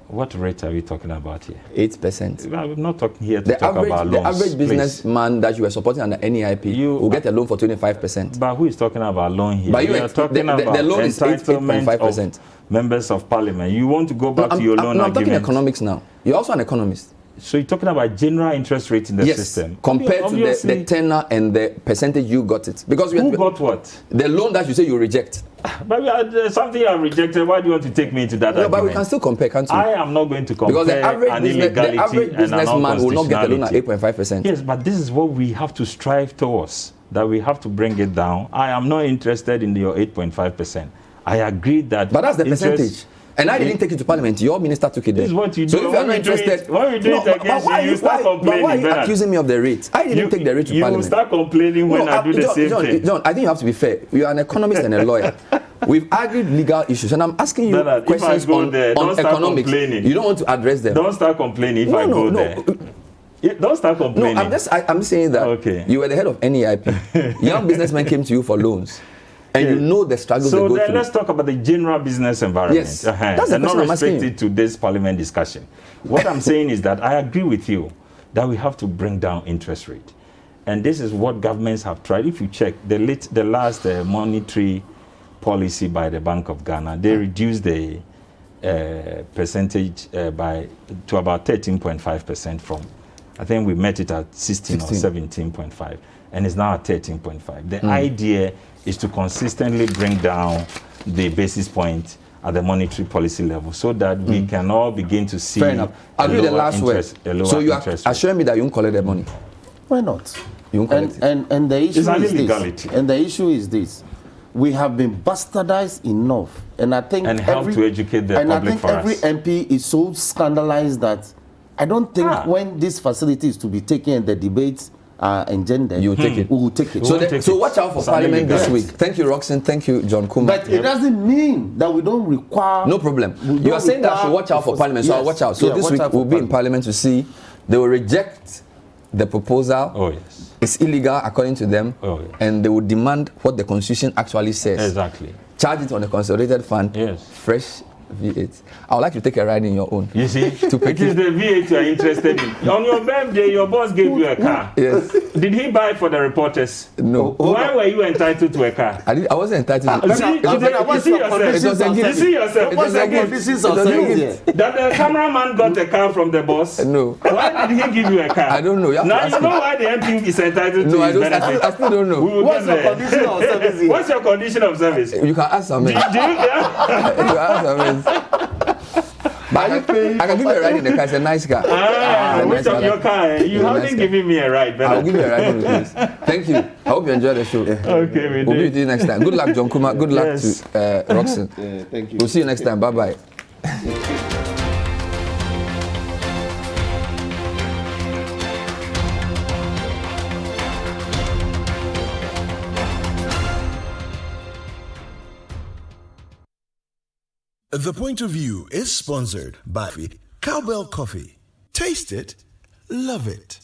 What rate are we talking about here? 8%. I'm not talking here to talk about loans. The average businessman that you were supporting under NEIP will get a loan for 25%. But who is talking about loan here? But we are talking about the loan is 8.5%. Of members of parliament. You want to go back to your loan agreement? I'm talking economics now. You're also an economist. So you're talking about general interest rate in the system? Compared to the tenor and the percentage you got it. Because who got what? The loan that you say you reject. But something you have rejected, why do you want to take me into that argument? But we can still compare, can't we? I am not going to compare because the average businessman will not get a loan at 8.5%. Yes, but this is what we have to strive towards, that we have to bring it down. I am not interested in your 8.5%. I agree that... But that's the percentage. And I didn't take it to Parliament. Your minister took it there. This is what you do. So if you're not interested... When we do it against you, you start complaining. But why are you accusing me of the rate? I didn't take the rate to Parliament. You start complaining when I do the same thing. John, I think you have to be fair. You are an economist and a lawyer. We've argued legal issues, and I'm asking you questions on economics. You don't want to address them. Don't start complaining if I go there. Don't start complaining. No, I'm saying that you were the head of NEIP. Young businessmen came to you for loans. And you know the struggles they go through. So then let's talk about the general business environment. Yes, that's the and not restricted to this parliament discussion. What I'm saying is that I agree with you that we have to bring down interest rate. And this is what governments have tried. If you check the last monetary policy by the Bank of Ghana, they reduced the percentage to about 13.5% from, I think we met it at 16 or 17.5, and it's now at 13.5. The idea is to consistently bring down the basis point at the monetary policy level so that we can all begin to see. Fair enough. I'll give you the last word. So you are assuring me that you won't collect the money? Why not? You won't collect it. And the issue is this. And the issue is this. We have been bastardized enough. And I think help to educate the public for us. And I think every MP is so scandalized that I don't think when this facility is to be taken in the debates engendered, you take it. We will take it. So watch out for Parliament this week. Thank you, Roxanne. Thank you, John Kuma. But it doesn't mean that we don't require... No problem. You are saying that I should watch out for Parliament, so I'll watch out. So this week we'll be in Parliament to see they will reject the proposal. Oh, yes. It's illegal according to them. Oh, yes. And they will demand what the Constitution actually says. Exactly. Charge it on the consolidated fund. Yes. Fresh V8. I would like to take a ride in your own. You see, it is the V8 you are interested in. On your birthday, your boss gave you a car. Yes. Did he buy for the reporters? No. Why were you entitled to a car? I wasn't entitled to you see yourself. What's the conditions of service? That the cameraman got the car from the boss? No. Why did he give you a car? I don't know. Now you know why the MP is entitled to his benefit. I still don't know. What's your condition of service? What's your condition of service? You can ask some men. Do you? You can ask some men. But I can give you a ride in the car. It's a nice car. Which of your car? You haven't given me a ride. I'll give you a ride in the place. Thank you. I hope you enjoy the show. Okay, we'll be with you next time. Good luck, John Kuma. Good luck to Roxanne. Thank you. We'll see you next time. Bye-bye. The Point of View is sponsored by Cowbell Coffee. Taste it, love it.